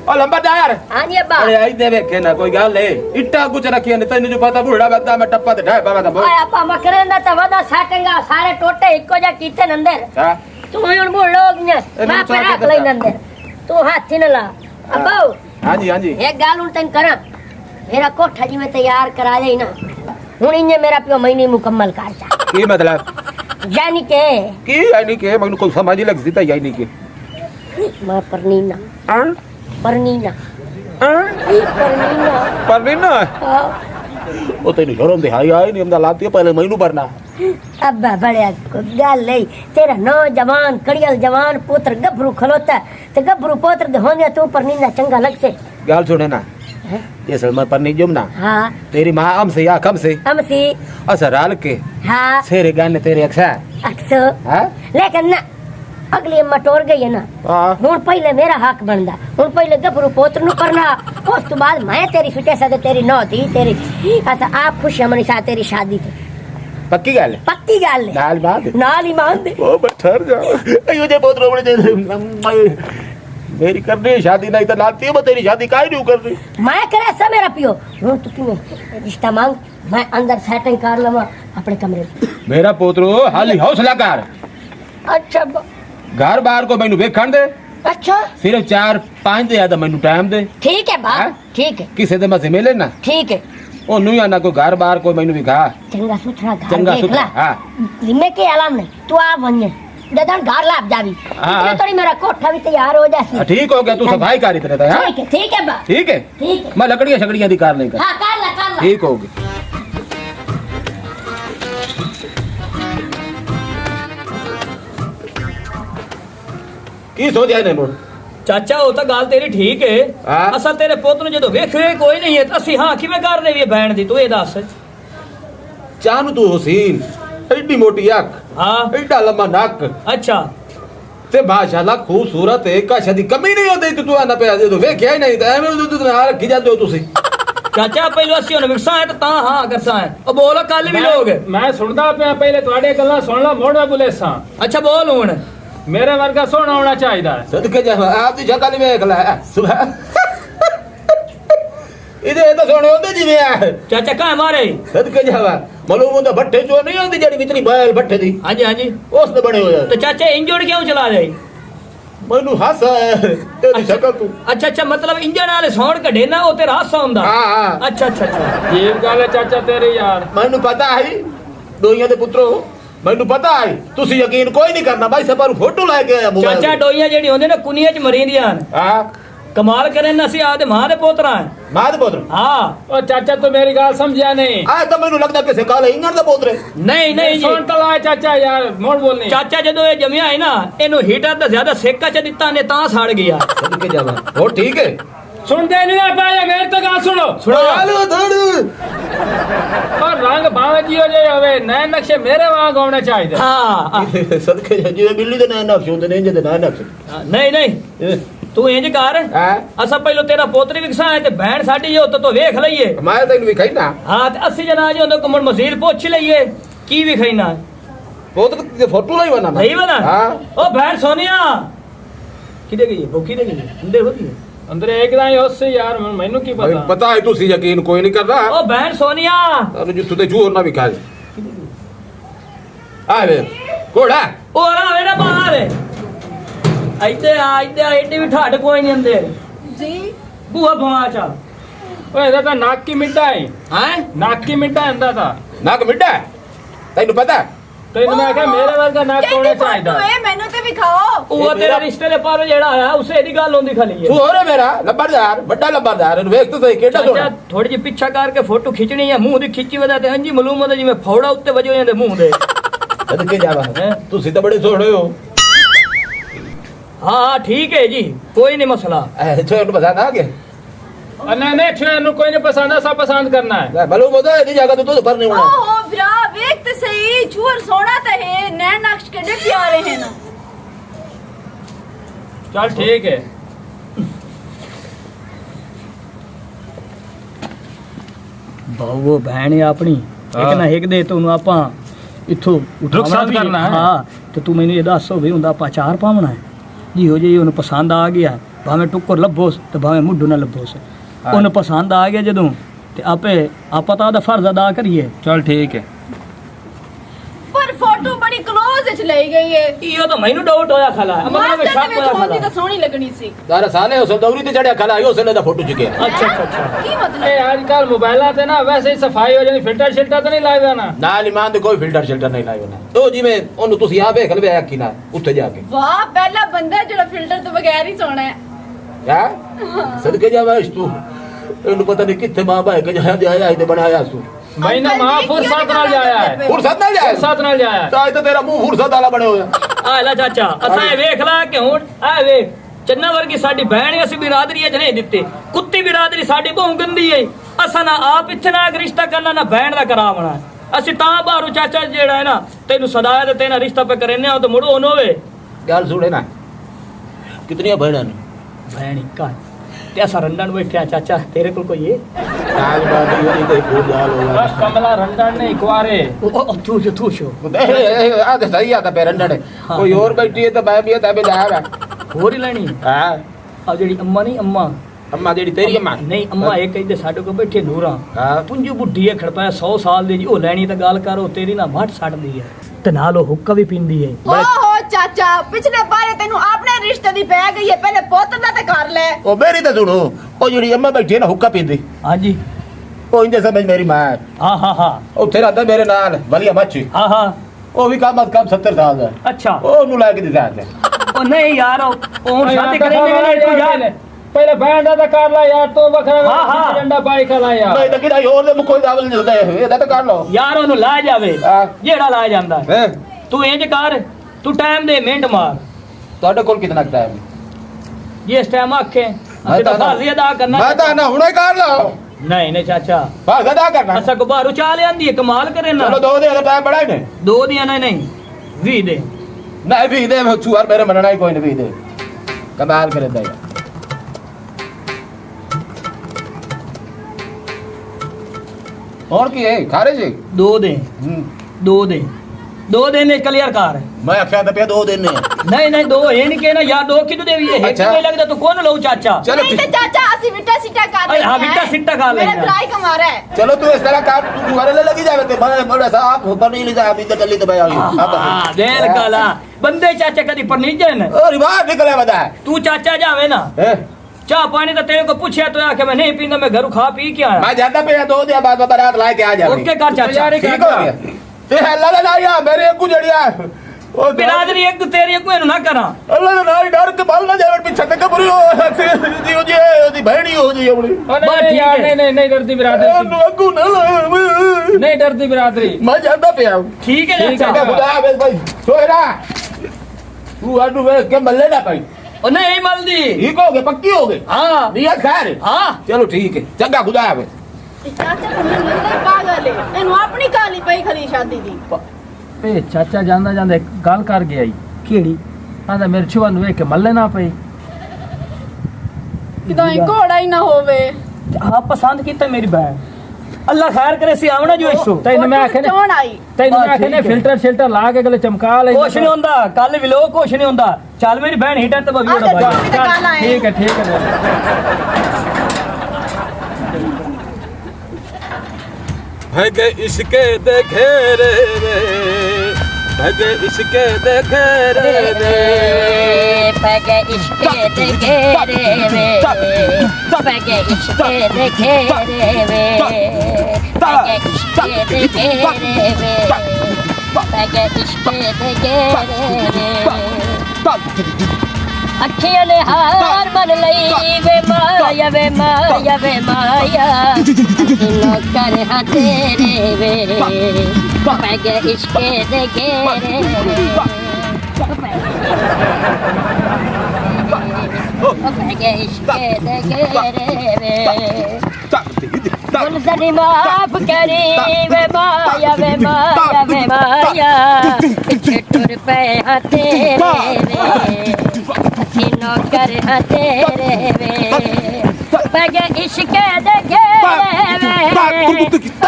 ओ लंबरदार हां जी अब्बा अरे आई दे वेखे ना कोई गल है इट्टा कुछ रखी ने तैनू जो पता बूढ़ा बंदा मैं टप्पा ते ढाए पावा ता ओए अब्बा मकरे दा ता वदा साटेगा सारे टोटे इको जा कीते अंदर हां तू हुन बोल लोग ने मैं पे रख ले अंदर तू हाथ न ला अब्बा हां जी एक गाल उन तन करा मेरा कोठा जी में तैयार करा दे ना हुन इने मेरा पियो महीने मुकम्मल कर जा की मतलब यानी के मैनू कोई समझ नहीं लगदी ता यानी के मैं परनीना हां परनीना ओ तेरी घरों दे हाई आई नहीं हमदा लाती पहले मैनू भरना अब्बा बड़े गल नहीं तेरा नौजवान कड़ियल जवान पुत्र गभरू खलोता ते गभरू पुत्र दे होने तू परनीना चंगा लग से गाल सुने ना ये सल मैं परनी जुम ना हां तेरी मां हम से या कम से असर हाल के हां सेरे गाने तेरे अक्सर हां लेकिन ना अगली अम्मा टोर गई है ना हुन पहले मेरा हक बनदा हुन पहले गभरू पोत्र नु करना उस तो बाद मैं तेरी सुटे सा तेरी नौ थी तेरी ऐसा आप खुश मनी सा तेरी शादी थी पक्की गल है नाल ही मान दे ओ ठहर जा अयो जे पोत्र बने दे मेरी करनी शादी नहीं तो लाती है तेरी शादी काहे नहीं कर रही मैं करे सब मेरा पियो हुन तू क्यों रिश्ता मांग मैं अंदर सेटिंग कर लवा अपने कमरे मेरा पोत्रो हाली हौसला कर अच्छा घर बाहर को मैनू वेखण दे अच्छा सिर्फ 4-5 दे आदा मैनू टाइम दे ठीक है बाप ठीक है किसे दे मसे मिले ना ठीक है ओ नु या ना को घर बाहर को मैनू विखा चंगा सुथरा हां जिम्मे के आलम नहीं तू आ वन्ने ददन घर लाप जावी इतने थोड़ी मेरा कोठा भी तैयार हो जासी ठीक हो गया तू सफाई कर इतने तो हां ठीक है बा ठीक है मैं लकड़ियां दी कार नहीं कर हां कर ला ठीक हो गया की सोचा ने मोड़ चाचा वो तो गल तेरी ठीक है असा तेरे पुत नु जदों वेखे कोई नहीं है असि हां किवें कर देवी भैन दी तू ये दस चानू तू हसीन एडी मोटी अख हां एडा लंबा नाक अच्छा ते माशाल्लाह खूबसूरत है का शादी कमी नहीं होती तू आना पे दे तो वेख्या ही नहीं तो एवें तू हां रखी जाते हो तुसी चाचा पहले असि हुन विरसा है तो हां करसा है ओ बोल कल भी लोग मैं सुनदा पे पहले ਤੁਹਾਡੇ ਗੱਲਾਂ सुन ला मोड़ में बुलेसा अच्छा बोल हुन मेरे वर्गा सोना होना चाहिए सदके जा आप दी शक्ल में देख ला सुबह इधे तो सोने होंदे जिवें आ चाचा का मारे सदके जावा मालूम होंदा भट्ठे जो नहीं होंदी जेडी विचली बैल भट्ठे दी हां जी उस दे बने होया तो चाचा इंजन क्यों चला जाए मैनू हस तेरी शक्ल तू अच्छा मतलब इंजन वाले साउंड कढे ना ओ तेरा हासा हुंदा हां अच्छा ये गल है चाचा तेरे यार मैनू पता है दोइयां दे पुत्रो मैनू पता है तुसी यकीन कोई नहीं करना भाई सब पर फोटो लेके आया मोबाइल चाचा डोइयां जेडी होंदे ना कुनिया च मरींदियां हां कमाल करे ना सी आदे मां दे पोतरा है मां दे पोतरा हां ओ चाचा तो मेरी गल समझया नहीं आ तो मैनू लगदा किसे काले इंजन दा पोतरे नहीं जी सुन तो ला चाचा यार मोड़ बोलनी चाचा जदों ये जमिया है ना इनु हीटर दा ज्यादा सेका च दित्ता ने तां सड़ गया सदके जावा हो ठीक है सुन दे नहीं पाया मेरे तो गल सुनो आलू धड़ और रंग भाव जियो जे होवे नए नक्शे मेरे वांग होने चाहिए हां सदके जे बिल्ली दे नए नक्शे होंदे ने जे दे नए नक्शे नहीं तू इंज कर असा पहलो तेरा पोतरी विकसा है ते बहन साडी जो तो वेख लईए मैं तैनू विखाई ना हां ते 80 जना जो तो कमर मसील पूछ लईए की विखाई ना पोतरी दे फोटो लाई बना नहीं बना हां ओ बहन सोनिया किदे गई भूखी दे गई अंदर होती है अंदर एक दाई उससे यार मैनू की पता है तुसी यकीन कोई नहीं कर रहा ओ बहन सोनिया अरे जो तुते जूर ना विखा आवे कोड़ा ओ रा मेरा बाहर आइते एडी भी ठाड कोई नहीं अंदर जी बुआ भवाचा ओए दादा नाक की मिड्डा है नाक की मिड्डा अंदा था नाक मिड्डा है तैनू पता है तेन मैं क्या मेरे वर्गा नाक कोने चाहिदा ए मेनू ते विखाओ ओ तेरा रिश्ते दे पारो जेड़ा आया उसे एदी गल होंदी खाली है तू हो रे मेरा लंबरदार बड़ा लंबरदार वेख तो सही केड़ा चाचा थोड़ी जी पीछा करके फोटो खिंचनी है मुंह दी खिंची वदा ते अंजी मालूम होदा जिवें फौड़ा उत्ते वजो ਜਾਂਦੇ मुंह दे सदके जावा तुसी तो बड़े सोहणे हो हां ठीक है जी कोई नहीं मसला छोड़ बता ना आगे नहीं छेनु कोई नहीं पसंद सब पसंद करना है मालूम होता है जगह तो पर नहीं होना ओहो ब्रा वेख ते सही छुर सोना ते है नैन नक्श केडे प्यारे हैं ना चल ठीक है ਬਾਉ ਭੈਣ ਹੈ ਆਪਣੀ ਇੱਕ ਨਾ ਇੱਕ ਦੇ ਤੈਨੂੰ ਆਪਾਂ ਇੱਥੋਂ ਰੁਖਸਤ ਕਰਨਾ ਹੈ ਹਾਂ ਤੇ ਤੂੰ ਮੈਨੂੰ ਇਹ ਦੱਸ ਹੋਵੇ ਹੁੰਦਾ ਆਪਾਂ ਚਾਰ ਪਾਵਣਾ ਹੈ ਜੀ ਹੋ ਜੇ ਉਹਨੂੰ ਪਸੰਦ ਆ ਗਿਆ ਭਾਵੇਂ ਟੁੱਕਰ ਲੱਭੋਸ ਤੇ ਭਾਵੇਂ ਮੁੱਢੂ ਨਾ ਲੱਭੋਸ ਉਹਨੂੰ ਪਸੰਦ ਆ ਗਿਆ ਜਦੋਂ ਤੇ ਆਪਾਂ ਤਾਂ ਉਹਦਾ ਫਰਜ਼ ਅਦਾ ਕਰੀਏ। ਚਲ ਠੀਕ ਹੈ। ਪਰ ਫੋਟੋ ਬੜੀ ক্লোਜ਼ ਵਿੱਚ ਲਈ ਗਈ ਹੈ। ਇਹੋ ਤਾਂ ਮੈਨੂੰ ਡਾਊਟ ਹੋਇਆ ਖਲਾ ਮਾਸਟਰ ਸ਼ੱਕ ਨੇ ਹੋਇਆ ਵਿੱਚ ਹੁੰਦੀ ਖਲਾ। ਤਾਂ ਸੋਹਣੀ ਲੱਗਣੀ ਸੀ। ਦਾਰਾ ਸਾਲੇ ਉਸ ਦੌਰੀ ਤੇ ਚੜਿਆ ਖਲਾ ਆਇਓ ਸਨੇ ਦਾ ਫੋਟੋ ਚੁੱਕਿਆ। ਅੱਛਾ ਅੱਛਾ ਅੱਛਾ ਕੀ ਮਤਲਬ? ਇਹ ਅੱਜ ਕੱਲ ਮੋਬਾਈਲਾਂ ਤੇ ਨਾ ਵੈਸੇ ਹੀ ਸਫਾਈ ਹੋ ਜਾਂਦੀ, ਫਿਲਟਰ ਸ਼ਿਲਟਰ ਤਾਂ ਨਹੀਂ ਲਾਇਆ ਨਾ। ਨਾਲ ਇਮਾਨ ਦੇ ਕੋਈ ਫਿਲਟਰ ਸ਼ਿਲਟਰ ਨਹੀਂ ਲਾਇਓ ਨਾ ਤੋ ਜਿਵੇਂ ਉਹਨੂੰ ਤੁਸੀਂ ਆ ਵੇਖ ਲਵੇ ਅੱਖੀ ਨਾਲ ਉੱਥੇ ਜਾ ਕੇ ਵਾਹ ਪਹਿਲਾ ਬੰਦਾ ਜਿਹੜਾ ਫਿਲਟਰ ਤੋਂ ਬਗੈਰ ਹੀ ਸੋਹਣਾ ਹੈ। ਯਾ ਸਦਕੇ ਜਾਵਾ ਇਸ ਤੂੰ ਇਹਨੂੰ ਪਤਾ ਨਹੀਂ ਕਿੱਥੇ ਮਾਂ ਭਾਈ ਕੇ ਜਾਇਆ ਤੇ ਬਣਾਇਆ ਤੂੰ ਮਹੀਨਾ ਮਾਂ ਫੁਰਸਤ ਨਾਲ ਜਾਇਆ ਹੈ। ਫੁਰਸਤ ਨਾਲ ਜਾਇਆ ਫੁਰਸਤ ਨਾਲ ਜਾਇਆ ਹੈ। ਤਾਂ ਇਹ ਤਾਂ ਤੇਰਾ ਮੂੰਹ ਫੁਰਸਤ ਵਾਲਾ ਬਣੇ ਹੋਇਆ। ਆ ਲੈ ਚਾਚਾ ਅਸਾਂ ਇਹ ਵੇਖ ਲਾ ਕਿ ਹੁਣ ਆ ਵੇਖ ਚੰਨਾ ਵਰਗੀ ਸਾਡੀ ਭੈਣ ਅਸੀਂ ਬਿਰਾਦਰੀ ਚ ਨਹੀਂ ਦਿੱਤੇ। ਕੁੱਤੀ ਬਿਰਾਦਰੀ ਸਾਡੀ ਬਹੁਤ ਗੰਦੀ ਹੈ। ਅਸਾਂ ਨਾ ਆਪ ਇੱਥੇ ਨਾ ਰਿਸ਼ਤਾ ਕਰਨਾ ਨਾ ਭੈਣ ਦਾ ਕਰਾਵਣਾ। ਅਸੀਂ ਤਾਂ ਬਾਹਰੋਂ ਚਾਚਾ ਜਿਹੜਾ ਹੈ ਨਾ ਤੈਨੂੰ ਸਦਾਇਆ ਤੇ ਤੇਰਾ ਰਿਸ਼ਤਾ ਪੇ ਕਰਨੇ ਆ ਤਾਂ ਮੁੜੋ ਉਹਨੂੰ ਹੋਵੇ। ਗੱਲ ਸੁਣੇ ਨਾ ਕਿਤਨੀਆਂ ਭੈਣਾਂ ਨੇ ਭੈਣ ਇੱਕਾ ਤੇ ਅਸਾਂ ਰੰਡਣ ਬੈਠਿਆ ਚਾਚਾ ਤੇਰੇ ਕੋਲ ਕੋਈ ਹੈ? ਕਾਜ ਬਾਦੀ ਹੋਈ ਤੇ ਕੋਈ ਗੱਲ ਹੋਗਾ ਬਸ ਕਮਲਾ ਰੰਡਣ ਨਹੀਂ ਕੁਆਰੇ। ਉਹ ਤੂੰ ਸ਼ੋ ਆ ਤੇ ਸਹੀ ਆ ਤਾਂ ਪੇਰੰਡੜ ਕੋਈ ਹੋਰ ਬੈਠੀ ਹੈ ਤਾਂ ਮੈਂ ਵੀ ਤਾਂ ਬਿਲਾਇਆ ਹੋਰ ਹੀ ਲੈਣੀ ਹਾਂ ਆ ਜਿਹੜੀ ਅੰਮਾ ਨਹੀਂ ਅੰਮਾ ਅੰਮਾ ਜਿਹੜੀ ਤੇਰੀ ਅੰਮਾ ਨਹੀਂ ਅੰਮਾ ਇਹ ਕਹਿੰਦੇ ਸਾਡੇ ਕੋਲ ਬੈਠੇ ਨੂਰਾਂ ਹਾਂ ਪੁੰਜੂ ਬੁੱਢੀ ਹੈ ਖੜਪਾਇਆ 100 ਸਾਲ ਦੀ ਜੀ ਉਹ ਲੈਣੀ ਤਾਂ ਗੱਲ ਕਰੋ ਤੇਰੀ ਨਾ ਮੱਠ ਛੱਡਦੀ ਹੈ ਤੇ ਨਾਲ ਉਹ ਹੁੱਕਾ ਵੀ ਪੀਂਦੀ ਹੈ। ਓਹੋ ਚਾਚਾ ਪਿਛਲੇ ਬਾਰੇ ਤੈਨੂੰ ਆਪਣੇ ਰਿਸ਼ਤੇ ਦੀ ਪੈ ਗਈ ਹੈ। ਪਹਿਲੇ ਪੁੱਤ ਦਾ ਤੇ ਕਰ ਲੈ। ਉਹ ਮੇਰੀ ਤਾਂ ਸੁਣੋ ਉਹ ਜਿਹੜੀ ਅੰਮਾ ਬੈਠੀ ਹੈ ਨਾ ਹੁੱਕਾ ਪੀਂਦੀ ਹਾਂਜੀ ਉਹ ਇੰਦੇ ਸਮਝ ਮੇਰੀ ਮਾਂ ਹਾਂ ਉੱਥੇ ਰਹਿੰਦਾ ਮੇਰੇ ਨਾਲ ਵਧੀਆ ਮੱਛੀ ਹਾਂ ਉਹ ਵੀ ਕੰਮ ਕਮ 70 ਸਾਲ ਦਾ ਅੱਛਾ ਉਹਨੂੰ ਲੈ ਕੇ ਦਿੱਤਾ ਤੇ ਉਹ ਨਹੀਂ ਯਾਰ ਉਹ ਹੁਣ ਸ਼ਾਦੀ ਕਰੇਂਗੇ ਨਹੀਂ ਤੂੰ ਯਾਰ ਪਹਿਲੇ ਬੈਂਡ ਦਾ ਤਾਂ ਕਰ ਲੈ ਯਾਰ ਤੂੰ ਵੱਖਰਾ ਹਾਂ। ਡੰਡਾ ਪਾਈ ਖਲਾ ਯਾਰ। ਨਹੀਂ ਤਾਂ ਕਿਹੜਾ ਹੋਰ ਦੇ ਮੁੱਖੋਂ ਦਾਵਲ ਨਹੀਂ ਹੁੰਦਾ ਇਹਦਾ ਤਾਂ ਕਰ ਲਓ ਯਾਰ ਉਹਨੂੰ ਲਾ ਜਾਵੇ ਹਾਂ। ਜਿਹੜਾ ਲਾ ਜਾਂਦਾ ਹੈ ਤੂੰ ਇੰਜ ਕਰ ਤੂੰ ਟਾਈਮ ਦੇ ਮਿੰਟ ਮਾਰ ਤੁਹਾਡੇ ਕੋਲ ਕਿੰਨਾ ਟਾਈਮ ਜਿਸ ਟਾਈਮ ਆਖੇ ਮੈਂ ਅਸੀਂ ਤਾਂ ਤਾਂ ਫਾਜ਼ੀ ਅਦਾ ਕਰਨਾ ਮੈਂ ਤਾਂ ਨਾ ਹੁਣੇ ਕਰ ਲਓ ਨਹੀਂ ਚਾਚਾ ਬਾਅਦ ਅਦਾ ਕਰਨਾ ਅਸਾਂ ਕੋ ਬਾਹਰੋਂ ਚਾਹ ਲਿਆਂਦੀ ਹੈ ਕਮਾਲ ਕਰੇ ਨਾ ਚਲੋ ਦੋ ਦੇ ਟਾਈਮ ਬੜਾ ਹੀ ਨੇ ਦੋ ਦੀਆਂ ਨਹੀਂ 20 ਦੇ ਨਹੀਂ ਵੀ ਦੇ ਛੂਰ ਮੇਰੇ ਮੰਨਣਾ ਹੀ ਕੋਈ ਨਹੀਂ ਵੀ ਦੇ ਕਮਾਲ ਕਰਦਾ ਯਾਰ और की है खारे जी ਦੋ ਦੇ ਦੋ ਦੇ ਨੇ ਕਲੀਅਰ ਕਰ मैं आख्या था पे 2 दिन ने ਨਹੀਂ ਦੋ ਇਹ ਨਹੀਂ ਕਹਿਣਾ ਯਾਰ ਦੋ ਕਿਦੋਂ ਦੇਵੀ ਇਹ ਅੱਛਾ। ਕਿਵੇਂ ਲੱਗਦਾ ਤੂੰ ਕੌਣ ਲਊ ਚਾਚਾ चलो ਨਹੀਂ ਤੇ ਚਾਚਾ ਅਸੀਂ ਵਿਟਾ ਸਿੱਟਾ ਕਰ अरे हाँ, विट्टा सिट्टा कर मेरा लेंगे। भलाई कमा रहा है। चलो तू इस तरह काट तू घरे ले लगी जावे ते मैं बड़ा सा आप ऊपर नहीं ले जा अभी तक चली तो भाई ਹਾਂ ਦੇਰ ਗਾਲਾ ਬੰਦੇ ਚਾਚਾ ਕਦੀ ਪਰ ਨਹੀਂ ਜਨ और बाहर निकले बता ਤੂੰ ਚਾਚਾ ਜਾਵੇ ਨਾ है ਚਾਹ ਪਾਣੀ ਤਾਂ ਤੇਰੇ ਕੋ ਪੁੱਛਿਆ ਤੂੰ ਆਖੇ मैं नहीं पींदा मैं घरों खा पी के आया मैं जाता पे 2 दिन बाद बारात ला के आ जा ओके कर चाचा ठीक हो गया ते हल्ला ना या मेरे को जड़िया ओ बिरादरी एक तेरी को ना करा अल्लाह ना डर के बाल ना जावे पीछे तक बुरी हो जी हो जी ओदी बहनी हो जी अपनी बस नहीं ठीक यार है। नहीं डरती बिरादरी। अगू ना नहीं डरती बिरादरी। मैं जाता पे ठीक है ठीक है, चाचा खुदा हाफिज भाई सोएरा तू आडू वे के मल्ले ना पाई ओ नहीं मल्दी ठीक हो गए पक्की हो गई हाँ नियत खैर हाँ चलो ठीक है चंगा खुदा हाफिज चाचा को ਮੈਨੂੰ ਲੱਗਦਾ ਪਾਗਲ ਹੈ ਇਹਨੂੰ ਆਪਣੀ ਕਾਲੀ ਪਈ ਖਲੀ ਸ਼ਾਦੀ ਦੀ ए चाचा ਜਾਂਦਾ ਜਾਂਦਾ ਇੱਕ ਗੱਲ ਕਰ ਗਿਆ ਈ ਕਿਹੜੀ ਆਂਦਾ ਮੇਰੇ ਛੁਆ ਨੂੰ ਵੇਖ ਕੇ ਮੱਲੇ ਨਾ ਪਈ। ਕਿਦਾਂ ਘੋੜਾ ਹੀ ਨਾ ਹੋਵੇ ਹਾਂ ਪਸੰਦ ਕੀਤਾ ਮੇਰੀ ਭੈਣ ਅੱਲਾ ਖੈਰ ਕਰੇ ਸੀ ਆਵਣਾ ਜੋ ਇਸੋ ਤੈਨੂੰ ਮੈਂ ਆਖਿਆ ਚੋਣ ਆਈ ਤੈਨੂੰ ਮੈਂ ਆਖਿਆ ਠੀਕ ਹੈ। ਫਿਲਟਰ ਸ਼ਿਲਟਰ ਲਾ ਕੇ ਗਲੇ ਚਮਕਾ ਲੈ ਕੁਛ ਨਹੀਂ ਹੁੰਦਾ ਕੱਲ ਵੀ ਲੋ ਕੁਛ ਨਹੀਂ ਹੁੰਦਾ ਚੱਲ ਮੇਰੀ ਭੈਣ ਹੀਟਰ ਤੇ ਬਵੀ ਹੋਣਾ ਆਹ ਭਾਈ ਦੇਖੋ। ਕਾਲਾ ਹੈ। ठीक है भगे इसके देखे रे भगे इसके देखे रे पगे इश्के देखे रे पगे इश्के देखे रे पगे इश्के देखे रे पगे इश्के देखे रे अखियां ने हार मन लई वे माया वे माया वे माया दिलों कर हा तेरे वे पगे इश्के देखे रे पगे इश्के देखे रे मुनजरी माफ करी वे माया वे माया वे माया पीछे टुर पे हा तेरे वे अखियों कर हा तेरे वे पगे इश्के दे घेरे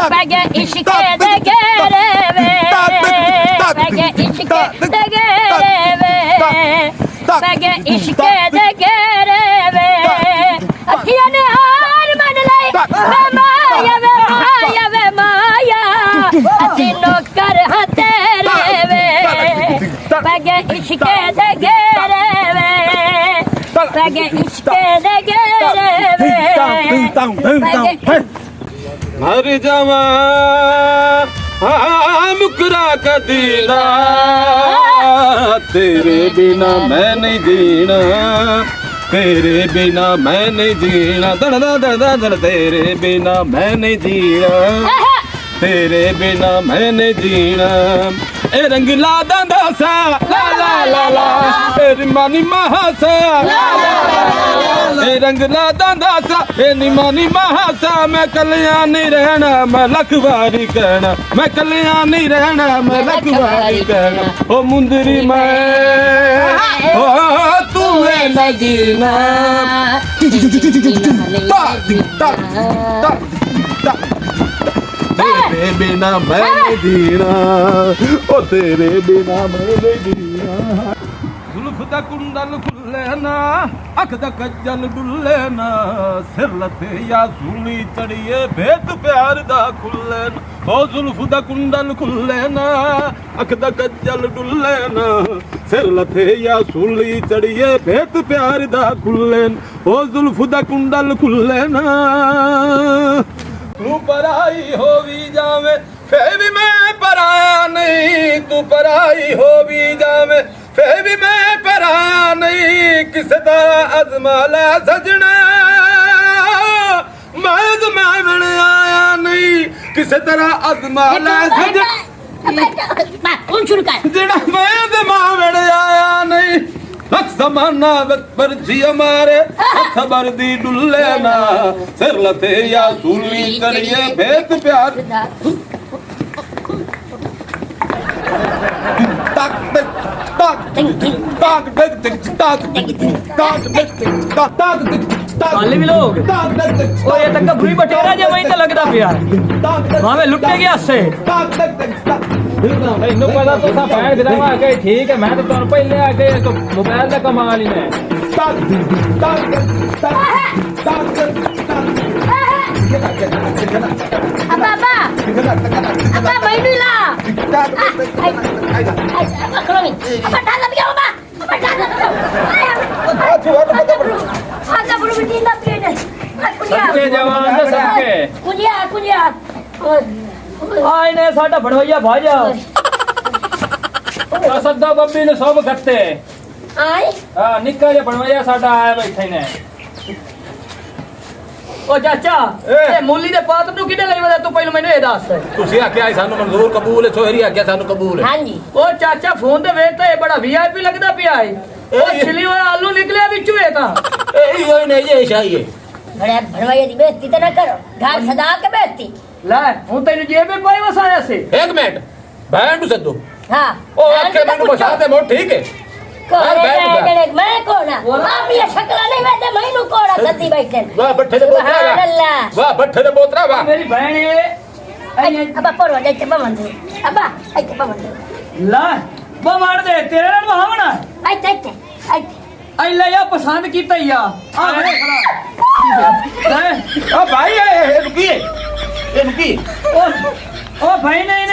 पगे इश्के दे घेरे पगे इश्के दे घेरे पगे इश्के दे घेरे बगे इश्के दे घेरे वे मर जावा मुकरा का दीना तेरे बिना मैं नहीं जीना तेरे बिना मैं नहीं जीना दन दन दन दन तेरे बिना मैं नहीं जीना तेरे बिना मैं नहीं जीना ए रंगला दादा सा ला ला ला ला तेरी मानी महासा ला ला ला ए रंगला दादा सा ए निमानी महासा मैं कल्याणी रहना मैं लखवारी कहना मैं कल्याणी रहना मैं लखवारी कहना ओ मुंदरी मैं ओ तू है न जीना तेरे बिना मैं नहीं जीना ओ तेरे बिना मैं नहीं जीना जुल्फ दा कुंडल खुले ना अख दा कज्जल डुल्ले ना सिर लथे या सूली चढ़िए भेद प्यार दा खुले ना ओ जुल्फ दा कुंडल खुले ना अख दा कज्जल डुल्ले ना सिर लथे या सूली चढ़िए भेद प्यार दा खुले ना ओ जुल्फ दा कुंडल खुले ना तू पराई हो भी जावे फिर भी मैं पराया नहीं तू पराई हो भी जावे फिर भी मैं पराया नहीं किस तरह अजमाला सजना मैं अजमावन आया नहीं किस तरह अजमाला सजना कौन शुरू कर जिना मैं अजमावन आया नहीं समाना पर जी हमारे खबर दी डुल्ले ना सिर लथे या सूली करिए भेद प्यार तक तक तक तक तक तक तक काले भी लोग ओ ये तक भूरी बटेरा जे वहीं तो लगदा पिया भावे लुटे गया से ਤੈਨੂੰ ਪਤਾ ਤੂੰ ਤਾਂ ਭੈਣ ਗਿਰਾਵਾ ਆ ਗਈ ਠੀਕ ਹੈ ਮੈਂ ਤਾਂ ਤੁਹਾਨੂੰ ਪਹਿਲੇ ਆ ਗਏ ਤਾਂ ਮੋਬਾਈਲ ਦਾ ਕਮਾਲ ਹੀ ਨੇ Abba mainu la. Abba kromi. Abba dala biya abba. Abba dala biya. Ada bulu bitin la biya. सबके जवान ने सबके कुलिया. ਆਏ ਨੇ ਸਾਡਾ ਬਣਵਈਆ ਭਾਜਾ सदा बब्बी ने सब गत्ते Ai. हां निक्का जे बनवाया साडा आया बैठे ने ਓ ਚਾਚਾ ਇਹ ਮੂਲੀ ਦੇ ਪਾਤ ਨੂੰ ਕਿਹਨੇ ਲਈ ਵਦਾ ਤੂੰ ਪਹਿਲਾਂ ਮੈਨੂੰ ਇਹ ਦੱਸ ਤੁਸੀਂ ਆਖਿਆ ਸਾਨੂੰ ਮਨਜ਼ੂਰ ਕਬੂਲ ਹੈ ਸੋਹਰੀ ਆਖਿਆ ਸਾਨੂੰ ਕਬੂਲ ਹੈ Hanji. ਓ ਚਾਚਾ ਫੋਨ ਤੇ ਵੇਖ ਤਾਂ ਇਹ ਬੜਾ ਵੀਆਈਪੀ ਲੱਗਦਾ ਪਿਆ ਏ ਉਹ ਛਿਲੀ ਹੋਇਆ ਆਲੂ ਨਿਕਲਿਆ ਵਿੱਚੋਂ ਇਹ ਤਾਂ ਇਹ ਹੀ ਹੋਈ ਨਹੀਂ ਇਹ ਸ਼ਾਹੀ ਹੈ बड़े भरवाइया दी बेइज्जती तो ना करो घर सदा के बेइज्जती ਲੈ ਹੁਣ ਤੈਨੂੰ ਜੇਬੇ ਪਾਈ ਵਸਾਇਆ ਸੀ ਇੱਕ ਮਿੰਟ ਬੈਂਡ ਨੂੰ ਸੱਦੋ हाँ ਉਹ ਆਖੇ ਮੈਨੂੰ ਬਸਾ ਦੇ ਮੋ ਠੀਕ ਹੈ मैं कोना आप ये शक्ल नहीं वैसे मैनू कोड़ा सदी बैठे ਵਾਹ ਬੱਠੇ ਦੇ सुभान ਬੋਤਰਾ अल्लाह ਵਾਹ ਬੱਠੇ ਦੇ ਬੋਤਰਾ ਵਾਹ ਮੇਰੀ ਭੈਣ ਇਹ अब्बा परो दे के बमन दे अब्बा आई के बमन दे ਲੈ ਬਮਾਰ ਦੇ ਤੇਰੇ ਨਾਲ ਵਹਾਵਣਾ आई ਐ ਲੈ ਆ ਪਸੰਦ ਕੀਤਾ ਹੀ ਆ ਆ ਵੇਖ ਲੈ ਆ ਭਾਈ ਇਹ ਰੁਕੀ ਇਹ ਰੁਕੀ ਓ ਭਾਈ ਨਹੀਂ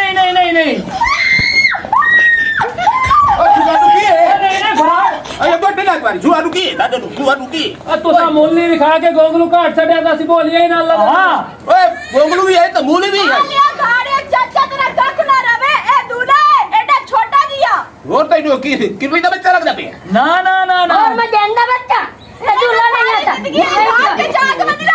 ਉਹ ਜੁਆ ਰੁਕੀ ਨਹੀਂ ਫੜਾ ਅਰੇ ਬੱਠੇ ਨਾ ਪਾਰੀ ਜੁਆ ਰੁਕੀ ਦਾਦਾ ਨੂੰ ਜੁਆ ਰੁਕੀ तुसा मूली भी खा के गोगलू घाट छड़िया दा सी बोलिया ही ना अल्लाह दा ਹਾਂ ਓਏ ਗੋਗਲੂ ਵੀ ਹੈ ਤਾਂ ਮੂਲੀ ਵੀ ਹੈ ਆਲਿਆ ਘਾੜੇ ਚਾਚਾ ਤੇਰਾ ਕੱਖ ਨਾ ਰਵੇ ਇਹ ਦੂਲਾ ਐਡਾ ਛੋਟਾ ਜਿਹਾ ਹੋਰ ਤੈਨੂੰ ਕੀ ਕਿਰਵੀ ਦਾ ਬੱਚਾ ਲੱਗਦਾ ਪਿਆ ਨਾ और मैं जानदा बच्चा ये दूल्हा नहीं आता ਜ਼ਿੰਦਗੀ ਖਾ ਕੇ ਜਾਗ ਬੰਦੀ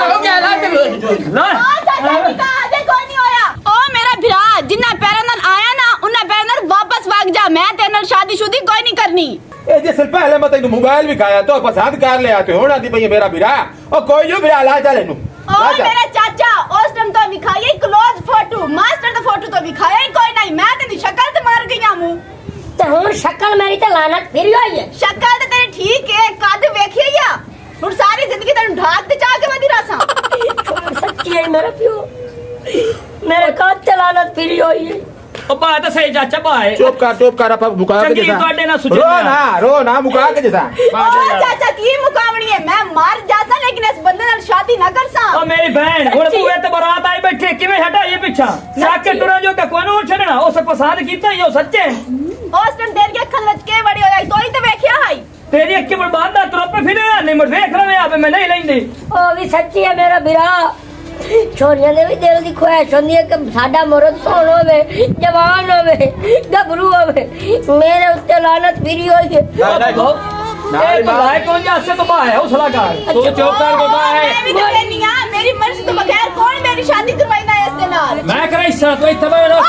ਹੋ ਗਿਆ ਲਾ ਤੇ ਲੈ ਚਾਚਾ ਜੀ ਕਾ ਅਜੇ ਕੋਈ ਨਹੀਂ ਹੋਇਆ ਓ ਮੇਰਾ ਭਰਾ ਜਿੰਨਾ ਪੈਰਾਂ ਨਾਲ ਆਇਆ ਨਾ ਉਹਨਾਂ ਪੈਰਾਂ ਨਾਲ ਵਾਪਸ ਵਗ ਜਾ ਮੈਂ ਤੇਰੇ ਨਾਲ ਸ਼ਾਦੀ ਕੋਈ ਨਹੀਂ ਕਰਨੀ ਇਹ ਜੇ ਸਿਰ ਪਹਿਲੇ ਮੈਂ ਤੈਨੂੰ ਮੋਬਾਈਲ ਵੀ ਖਾਇਆ ਤੋ ਪਸੰਦ ਕਰ ਲਿਆ ਤੇ ਹੁਣ ਆਦੀ ਪਈ ਮੇਰਾ ਵੀਰਾ ਉਹ ਕੋਈ ਜੋ ਵੀਰਾ ਲਾ ਚੱਲ ਇਹਨੂੰ ਓ ਮੇਰਾ ਚਾਚਾ ਉਸ ਟਾਈਮ ਤੋਂ ਵਿਖਾਈ ਕਲੋਜ਼ ਫੋਟੋ ਮਾਸਟਰ ਦਾ ਫੋਟੋ ਤੋਂ ਵਿਖਾਇਆ ਹੀ ਕੋਈ ਨਹੀਂ ਮੈਂ ਤੇਰੀ ਸ਼ਕਲ ਤੇ ਮਾਰ ਗਈਆਂ ਮੂੰਹ तो हुन शक्ल मेरी तो लानत फिर आई है ਸ਼ਕਲ ਤੇ ਤੇਰੀ ਠੀਕ ਹੈ ਕੱਦ ਵੇਖਿਆ ਹੀ ਆ ਹੁਣ ਸਾਰੀ ਜ਼ਿੰਦਗੀ ਤੈਨੂੰ ਢਾਕ ਤੇ ਚਾ ਕੇ ਮਦੀ ਰਾਸਾਂ सच्ची है मेरा प्यो मेरे काज ते लानत फिर आई है ਉਹ ਬਾਤ ਤਾਂ ਸਹੀ ਚਾਚਾ ਬਾਏ ਚੁੱਪ ਕਰ ਆਪਾਂ ਮੁਕਾ ਕੇ ਚੰਗੀ ਜਸਾ ਤੁਹਾਡੇ ਨਾਲ ਸੁਝਿਆ ਰੋ ਨਾ ਮੁਕਾ ਕੇ ਜਸਾ ਓ ਚਾਚਾ ਕੀ ਮੁਕਾਵਣੀ ਹੈ ਮੈਂ ਮਰ ਜਾਸਾਂ ਲੇਕਿਨ ਇਸ ਬੰਦੇ ਨਾਲ ਸ਼ਾਦੀ ਨਾ ਕਰਸਾਂ ਉਹ ਮੇਰੀ ਭੈਣ ਹੁਣ ਬੂਏ ਤੇ ਬਰਾਤ ਆਈ ਬੈਠੇ ਕਿਵੇਂ ਹਟਾਈਏ ਪਿੱਛਾ ਸਾਕੇ ਟੁਰਾਂ ਜੋ ਕਿ ਕੋਈ ਨੂੰ ਛੱਡਣਾ ਉਸ ਪਸੰਦ ਕੀਤਾ ਹੀ ਉਹ ਸੱਚੇ ਉਸ ਟਾਈਮ ਤੇਰੀ ਅੱਖਾਂ ਵਿੱਚ ਕੇ ਬੜੀ ਹੋਈ ਤੋਈ ਤੇ ਵੇਖਿਆ ਹਾਈ तेरी अक्की बर्बाद ना त्रोपे फिर नहीं मुड़ देख रहे आप मैं नहीं लेंदे ओ भी सच्ची है मेरा बिरा छोरियां दे भी दिल दी ख्वाहिश होंदी है कि साडा मुर्द सोहना होवे जवान होवे गभरू होवे मेरे उत्ते लानत फिरी होई है ए भाई कौन जासे तो बा है हौसला कर तू चुप कर बाबा मैं है भी तो कहनी हां मेरी मर्जी तो बगैर कौन मेरी शादी करवाइना है इसके नाल मैं कराई साथ में इतना बड़ा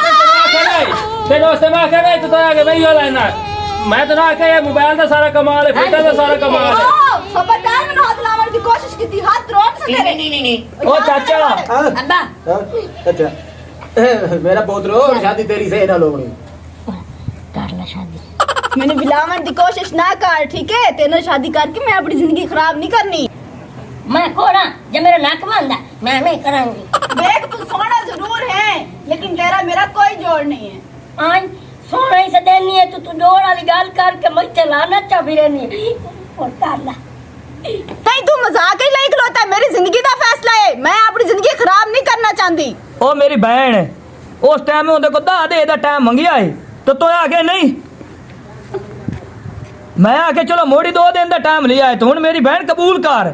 तेरे दोस्त मैं कह रहा तो आगे नहीं होला ना मैं तो ना कहे मोबाइल का सारा कमाल है फोटो का सारा कमाल है खबरदार मैंने हाथ लावन की कोशिश की थी हाथ रोक से तेरे नहीं ओ चाचा अब्बा अच्छा मेरा पोतरो शादी तेरी से ना लोगनी कर ला शादी मैंने बिलावन की कोशिश ना कर ठीक है तेरे शादी करके मैं अपनी जिंदगी खराब नहीं करनी मैं कोड़ा जब मेरा नाक बांधा मैं नहीं करांगी देख तू सोना जरूर है लेकिन तेरा मेरा कोई जोड़ नहीं है आज सोना ही से देनी है तू जोड़ वाली गाल करके मुझे लाना चा भी रहनी है और कर ला नहीं तू मजाक ही नहीं खलोता मेरी जिंदगी का फैसला है मैं अपनी जिंदगी खराब नहीं करना चाहती ओ मेरी बहन उस टाइम में उनके को दा दे दा टाइम मंगिया है तो आके नहीं मैं आके चलो मोड़ी 2 दिन दा टाइम लिया है तो हुन मेरी बहन कबूल कर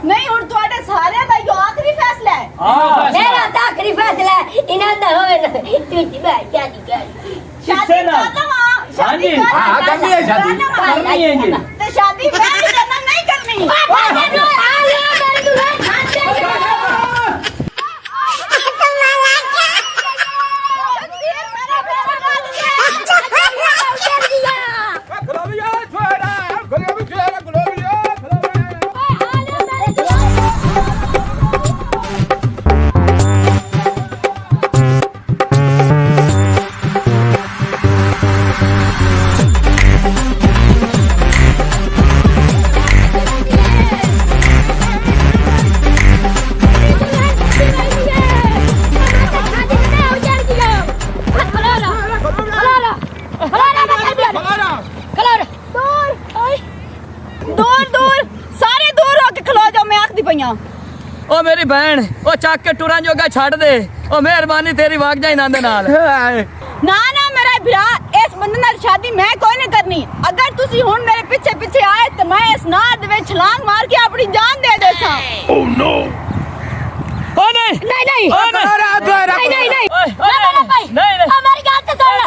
नहीं हुन ਤੁਹਾਡੇ ਸਾਰਿਆਂ ਦਾ ਇਹ ਆਖਰੀ ਫੈਸਲਾ ਹੈ हां मेरा तो आखिरी फैसला है इन्हां दा होवे ना तू जी बात क्या कर किससे ना शादी हाँ जी, कर हाँ, करनी है शादी। करनी है जी। तो शादी मैं भी करना नहीं करनी दूर दूर सारे दूर होके खलो जाओ मैं आखदी पईया ओ मेरी बहन ओ चक के टुरा जोगा छड़ दे ओ मेहरबानी तेरी वाग जाई नांदे नाल ना ना मेरा भरा इस बंदे नाल शादी मैं कोई नहीं करनी अगर तुसी हुन मेरे पीछे पीछे आए तो मैं इस नार दे विच छलांग मार के अपनी जान दे देसा ओ नहीं नहीं नहीं ओ नहीं नहीं नहीं ओए, नहीं भाई नहीं मेरी बात तो सुन ले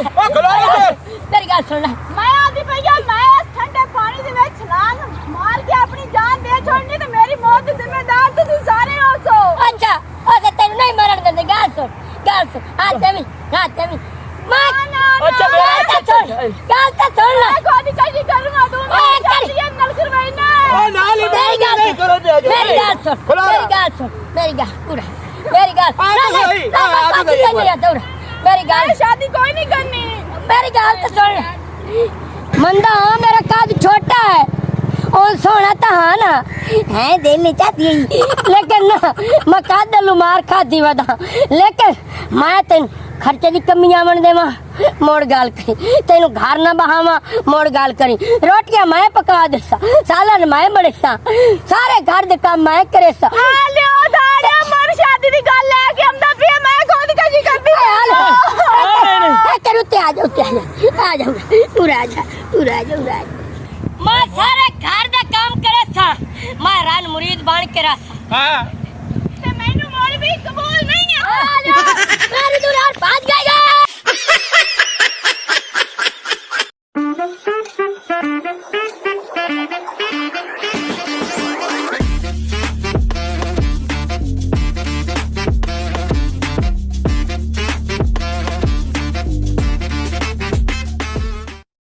मेरी बात सुन ले मैं आदि भैया मैं इस ठंडे पानी दे विच छलांग मार के अपनी जान दे छोड़नी तो मेरी मौत की जिम्मेदार तो तुम सारे हो सो अच्छा ओ ते तेन नहीं मरण देंगे गाल सुन हाथ में मैं अच्छा, गाल तो सुन ले मैं कोई कैसी करूंगा तू ओए, कर। ये नल करवाइना ओ नाली मेरी गाल नहीं करो दे मेरी गाल सुन मेरी गाल पूरा मेरी गाल मेरी गाल शादी कोई नहीं करनी मेरी गाल तो सुन ले मंदा हाँ मेरा काज छोटा है और सोना तो हाँ ना है दिल नहीं चाहती लेकिन ना मैं कादलू मार खाती वदा लेकिन मैं तेन खर्चे की कमी आवन देवा मोड़ गाल करी तेन घर ना बहावा मोड़ गाल करी रोटियां मैं पका देसा सालन मैं बड़ेसा सारे घर दे काम मैं करेसा लियो दाड़े मर शादी दी गल लेके आंदा पिया मैं खुद कजी करदी करूते आ जाओ पूरा आ जा मैं सारे घर दा काम करे सा मैं रान मुरीद बन के रहा हां